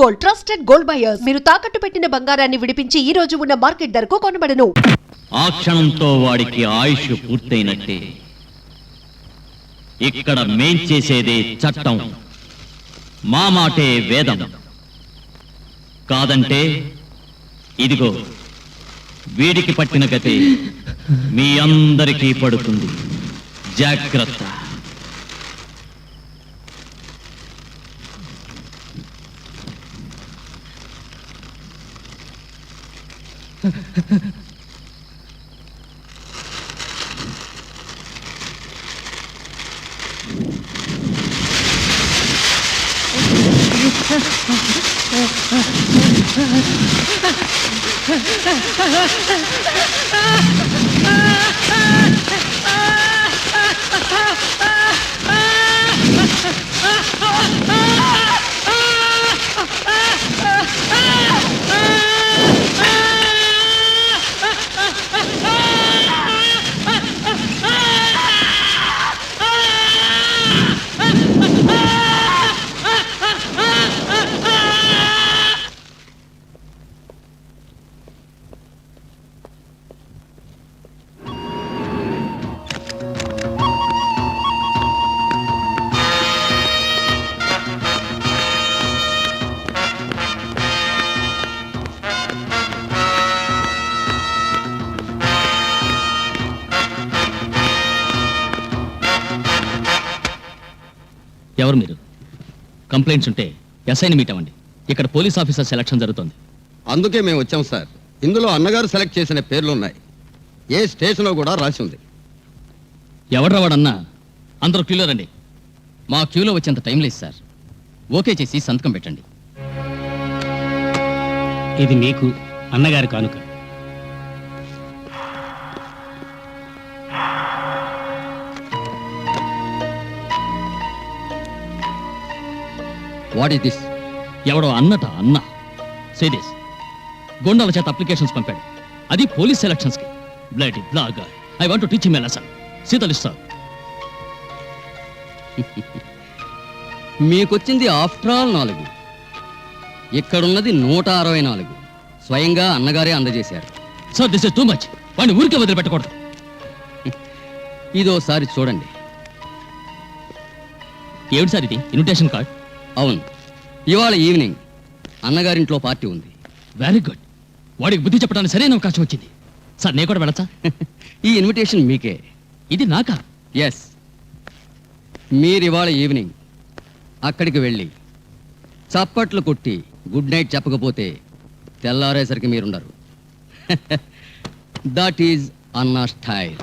Gold, trusted gold buyers. మీరు తాకట్టు పెట్టిన బంగారాన్ని విడిపించి ఈ రోజు ఉన్న మార్కెట్ ధరకు కొనబడను. ఆ క్షణంతో వాడికి ఆయుష్ పూర్తయినట్టే. ఇక్కడ మేం చేసేదే చట్టం, మా మాటే వేదం. కాదంటే ఇదిగో వీడికి పట్టిన గతే మీ అందరికీ పడుతుంది. జాగ్రత్త. ఎవరు మీరు? కంప్లైంట్స్ ఉంటే ఎస్ఐని మీట్ అవ్వండి. ఇక్కడ పోలీస్ ఆఫీసర్ సెలక్షన్ జరుగుతుంది. అందుకే మేము వచ్చాం సార్. ఇందులో అన్నగారు సెలెక్ట్ చేసిన పేర్లున్నాయి. ఏ స్టేషన్లో కూడా రాసి ఉంది. ఎవడ్రా వాడన్నా? అందరూ క్యూలో రండి. మా క్యూలో వచ్చేంత టైం లేదు సార్. ఓకే చేసి సంతకం పెట్టండి. ఇది మీకు అన్నగారి కానుక. What is this? ఎవడో అన్నట అన్న సేదేస్ గొండాల చేత అప్లికేషన్స్ పంపాడు. అది పోలీస్ సెలక్షన్స్ కి. Bloody blogger. I want to teach him a lesson. సీతలిస్తా. మీకొచ్చింది ఆఫ్టర్ ఆల్ 4. ఇక్కడున్నది 164. స్వయంగా అన్నగారే అందజేశారు. Sir this is too much. వాడిని ఊరికే వదిలిపెట్టకూడదు. ఇదోసారి చూడండి. ఏమిటి సార్ ఇది? Invitation card? అవును, ఇవాళ ఈవినింగ్ అన్నగారింట్లో పార్టీ ఉంది. Very good. వాడికి బుద్ధి చెప్పడానికి సరైన అవకాశం వచ్చింది. సార్ నేను కూడా వెళ్ళచ్చా? ఈ ఇన్విటేషన్ మీకే. ఇది నాకా? ఎస్, మీరు ఇవాళ ఈవినింగ్ అక్కడికి వెళ్ళి చప్పట్లు కొట్టి గుడ్ నైట్ చెప్పకపోతే తెల్లారేసరికి మీరుండరు. దట్ ఈజ్ అన్నా style.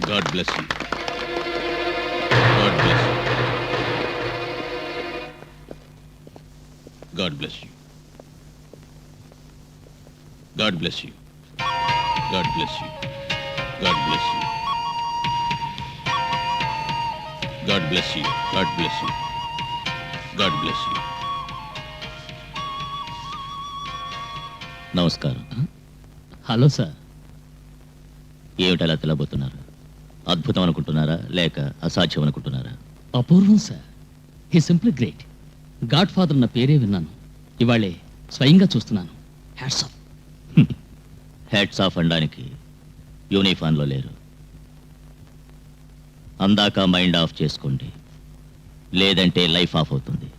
God bless you. God bless you. God bless you. God bless you. God bless you. God bless you. God bless you. God bless you. God bless you. నమస్కారం. Hello sir. ఏమిటలా తెలబోతున్నారు? అద్భుతం అనుకుంటున్నారా లేక అసాధ్యం అనుకుంటున్నారా? అపూర్వం sir. He simply great. Godfather నా పేరే విన్నాను, ఇవాళే స్వయంగా చూస్తున్నాను. Hats off. హ్యాట్స్ ఆఫ్ అనడానికి యూనిఫామ్లో లేరు. అందాక మైండ్ ఆఫ్ చేసుకోండి, లేదంటే లైఫ్ ఆఫ్ అవుతుంది.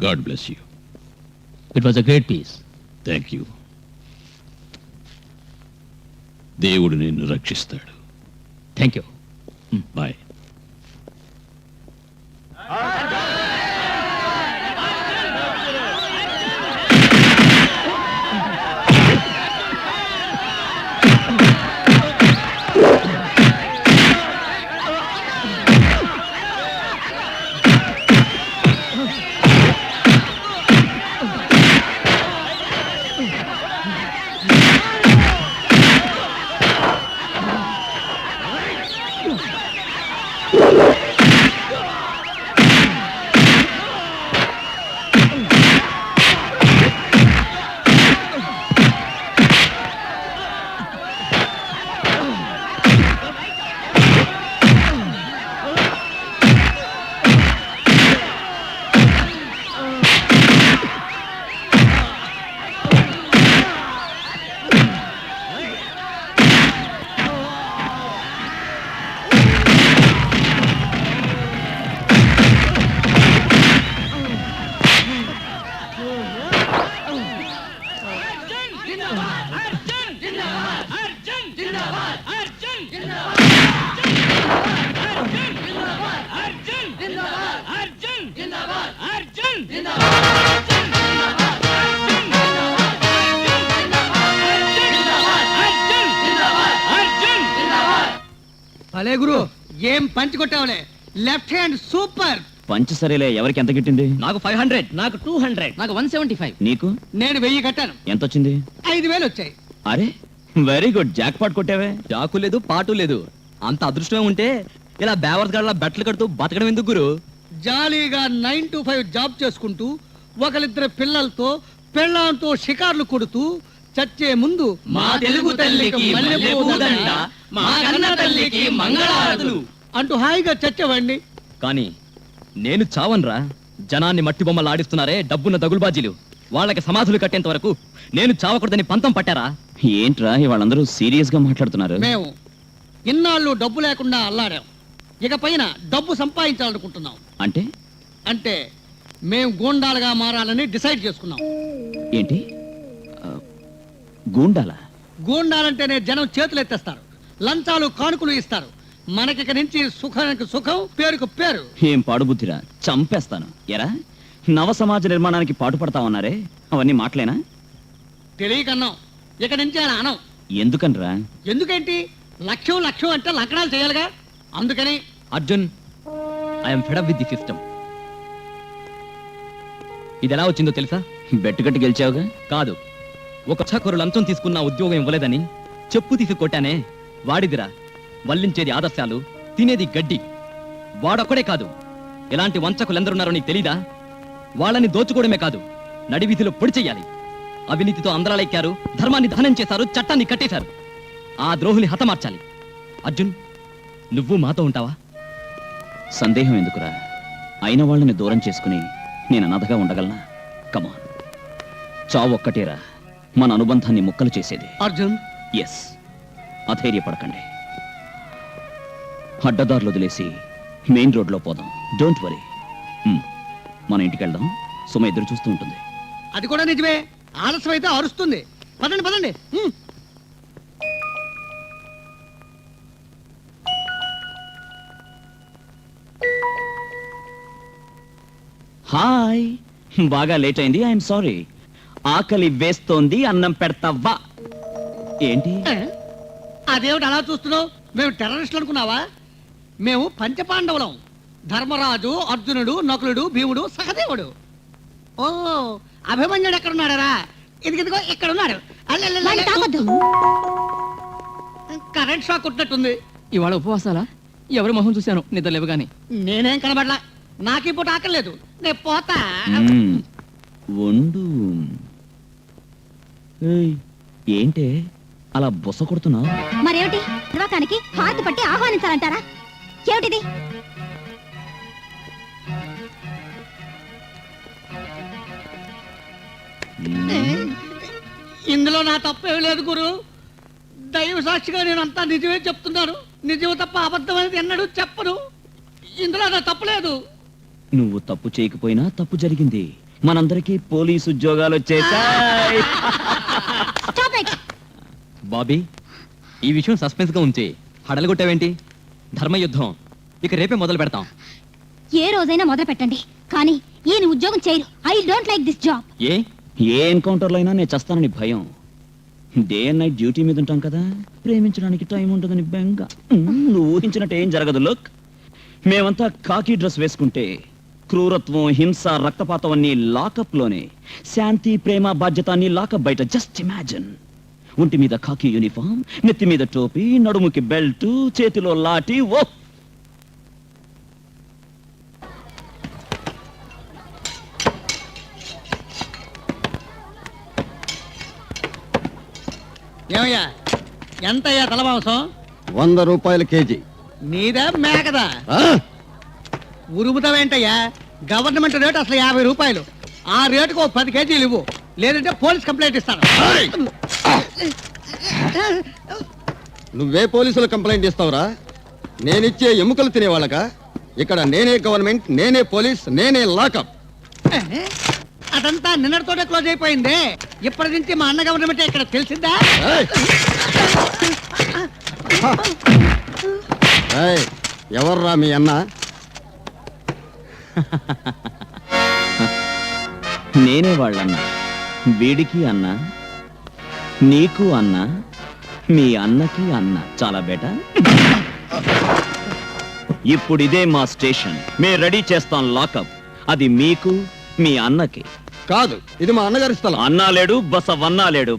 God bless you. It was a great piece. Thank you. దేవుడు నిన్ను రక్షిస్తాడు. Thank you. బాయ్. భలే గురు, ఏం పంచి కొట్టావులే. Left hand super. పంచ్ సరేలే. ఎవరికి ఎంత గిట్టింది? నాకు 500, నాకు 200, నాకు 175. నీకు నేను 1000 కట్టాను. ఎంత వచ్చింది? 5000 వచ్చాయి. అరే వెరీ గుడ్. జాక్ పాట్ కొట్టావే. చాకు లేదు, పాటు లేదు. అంత అదృష్టమే ఉంటే ఇలా బేవర్స్ గడ్ల బట్టలు కడుతూ బతకడం ఎందుకు గురు? జాలీగా 9 to 5 జాబ్ చేసుకుంటూ ఒకరిద్దరు పిల్లలతో పెళ్ళాంతో షికార్లు కొడుతూ చచ్చే ముందు మా తెలుగు తల్లికి మల్లెపూ దండ, మా కన్న తల్లికి మంగళహారతులు అంటూ హాయిగా చచ్చేవాడిని. కానీ నేను చావన్రా. జనాన్ని మట్టి బొమ్మలు ఆడిస్తున్నారే డబ్బున్న దగులుబాజీలు, వాళ్ళకి సమాధులు కట్టేంత వరకు నేను చావకూడదని పంతం పట్టారా? ఏంట్రా వాళ్ళందరూ సీరియస్ గా మాట్లాడుతున్నారు? మేము ఇన్నాళ్ళు డబ్బు లేకుండా అల్లాడాం. ఇక పైన డబ్బు సంపాదించాలనుకుంటున్నాం. అంటే అంటే మేము గూండాలుగా మారాలని డిసైడ్ చేసుకున్నాం. ఏంటి? గూండాలా? గూండాలంటేనే జనం చేతులు ఎత్తేస్తారు, లంచాలు కానుకలు ఇస్తారు. మనకిక నుంచి సుఖానికి సుఖం, పేరుకు పేరు. ఏం పాడుబుద్ధిరా, చంపేస్తాను. ఎరా నవ సమాజ నిర్మాణానికి పాటుపడతామన్నారే, అవన్నీ మాటలేనా? తెలియకన్నాం, ఇక నుంచి అలా అనం. ఎందుకనరా? ఎందుకేంటి, లక్ష్యం లక్ష్యం అంటే లగ్నాలు చేయాలిగా, అందుకని. Arjun, I'm fed up with the system. ఇది ఎలా వచ్చిందో తెలుసా? బెట్టుకట్టి గెలిచావుగా. కాదు, ఒక చకరు లంచం తీసుకున్న ఉద్యోగం ఇవ్వలేదని చెప్పు తీసి కొట్టానే, వాడిదిరా. వల్లించేది ఆదర్శాలు, తినేది గడ్డి. వాడొక్కడే కాదు, ఇలాంటి వంచకులెందరున్నారో నీకు తెలీదా? వాళ్ళని దోచుకోవడమే కాదు, నడివీధిలో పొడి చెయ్యాలి. అవినీతితో అందరాలెక్కారు, ధర్మాన్ని దహనం చేశారు, చట్టాన్ని కట్టేశారు. ఆ ద్రోహుని హతమార్చాలి. అర్జున్, నువ్వు మాతో ఉంటావా? సందేహం ఎందుకురా? అయిన వాళ్ళని దూరం చేసుకుని నేను అనాథగా ఉండగలనా? కమాన్, చావు ఒక్కటేరా మన అనుబంధాన్ని ముక్కలు చేసేది. అర్జున్, ఎస్, అధైర్యపడకండి. అడ్డదారులు వదిలేసి మెయిన్ రోడ్లో పోదాం. Don't worry. మన ఇంటికి వెళ్దాం. సుమ ఎదురు చూస్తూ ఉంటుంది. అది కూడా నిజమే. ఆలస్యం అయితే అరుస్తుంది. పదండి పదండి. హాయ్, బాగా లేట్ అయింది. I'm sorry. ఆకలి వేస్తోంది, అన్నం పెడతావా? ఏంటి? అదేమిటి అలా చూస్తున్నావు? మేము టెర్రరిస్టులు అనుకున్నావా? మేము పంచపాండవులం. ధర్మరాజు, అర్జునుడు, నకులుడు, భీముడు, సహదేవుడు. ఓ, అభిమన్యుడు ఎక్కడున్నాడరా? ఇదిగో ఇక్కడ ఉన్నాడు. కరెంట్ షాక్ కొట్టినట్టుంది. ఇవాళ ఉపవాసాలా? ఎవరి మొహం చూశాను నిద్ర లేవగానే. నేనేం కనబడలా, నాకు ఇప్పుడు ఆకలేదు, నేను పోతా. వండు. ఏయ్, ఏంటే అలా బొస కొడుతున్నావు? మరేమిటి నిర్వాకానికి హారతి పట్టి ఆహ్వానించాలంటారా? ఏమిటిది? ఇందులో నా తప్పేం లేదు గురు, దైవ సాక్షిగా నేను అంతా నిజమే చెప్తున్నాను. నిజం తప్ప అబద్ధం అనేది ఎన్నడూ చెప్పను. ఇందులో నా తప్పలేదు. నువ్వు తప్పు చేయకపోయినా తప్పు జరిగింది. మనందరికీ పోలీసు ఉద్యోగాలు వచ్చేసాయి. Stop it! బాబీ, ఈ విషయం సస్పెన్స్ గా ఉంచి హడలుగొట్టావేంటి? ధర్మయుద్ధం ఇక రేపే మొదలు పెడతాం. ఏ రోజైనా మొదలు పెట్టండి, కానీ ఈయన ఉద్యోగం చేయరు. I don't like this job. ఏ ఎన్కౌంటర్లో అయినా నేను చస్తానని భయం. డే అండ్ నైట్ డ్యూటీ మీద ఉంటాం కదా, ప్రేమించడానికి టైం ఉంటుందని బెంగ. నువ్వు ఊహించినట్టు ఏం జరగదు. లుక్, మేమంతా కాకి డ్రెస్ వేసుకుంటే క్రూరత్వం, హింస, రక్తపాతం అన్ని లాకప్ లోనే. శాంతి, ప్రేమ, బాధ్యత అన్ని లాకప్ బయట. Just imagine. ఒంటి మీద కాకి యూనిఫామ్, నెత్తి మీద టోపీ, నడుముకి బెల్ట్, చేతిలో లాఠీ. ఓ ఏమయ్యా, ఎంతయ్యా తలమాంసం? 100 రూపాయల కేజీ. నీదా మేకదా? ఆ? ఉరుముతావేంటయ్యా? గవర్నమెంట్ రేటు అసలు 50 రూపాయలు. ఆ రేటుకు 10 కేజీలు ఇవ్వు, లేదంటే పోలీస్ కంప్లైంట్ ఇస్తాను. ఏయ్! నువ్వే పోలీసులు కంప్లైంట్ ఇస్తావురా? నేనిచ్చే ఎముకలు తినేవాళ్ళక? ఇక్కడ నేనే గవర్నమెంట్, నేనే పోలీస్, నేనే లాకప్. అదంతా నిన్నటితోటే క్లోజ్ అయిపోయింది. ఇప్పటి నుంచి మా అన్న గవర్నమెంట్ ఇక్కడ తెలిసిందా? ఎవర్రా మీ అన్న? నేనే వాళ్ళన్నా. వీడికి అన్న, నీకు అన్న, మీ అన్నకి అన్న. చాలా బేటా. ఇప్పుడు ఇదే మా స్టేషన్. మేము రెడీ చేస్తాం లాకప్. అది మీకు, మీ అన్నకి కాదు, ఇది మా అన్నగారి స్థలం. అన్నా లేడు, బసవన్నా లేడు.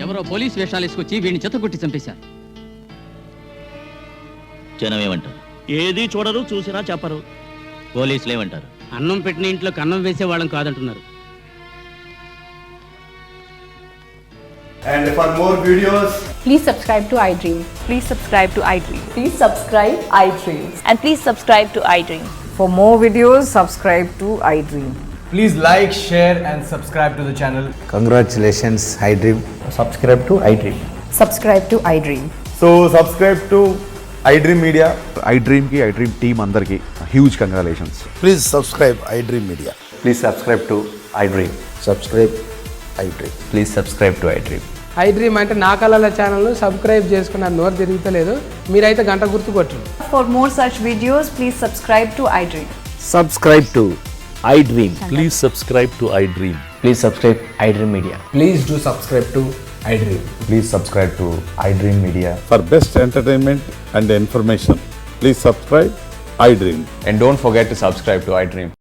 ఎవరో పోలీస్ వేషాలు వేసుకొచ్చి వీడిని చెత్తగొట్టి చంపేశారు. జనం ఏమంటారు? ఏది చూడరు, చూసినా చెప్పరు. పోలీసులు ఏమంటారు? అన్నం పెట్టిన ఇంట్లో కన్నం వేసే వాళ్ళం కాదంటున్నారు. And for more videos, Please subscribe to iDream. Please subscribe to iDream. Please subscribe iDream. And please subscribe to iDream. For more videos, subscribe to iDream. Please like, share and subscribe to the channel. Congratulations, iDream. Subscribe to iDream. Subscribe to iDream. So subscribe to iDream Media. iDream ki iDream team అందరికి huge congratulations. Please subscribe iDream Media. Please subscribe to iDream. Subscribe iDream. Please subscribe to iDream. iDream అంటే నా కళల ఛానల్ను subscribe చేసుకున్న నోరు తిరుగుతలేదు మీరైతే గంట గుర్తు కొట్టండి. For more such videos, please subscribe to iDream. Subscribe to iDream. Please subscribe to iDream. Please subscribe iDream Media. Please do subscribe to iDream. Please subscribe to iDream Media. For best entertainment and information, please subscribe iDream. And don't forget to subscribe to iDream.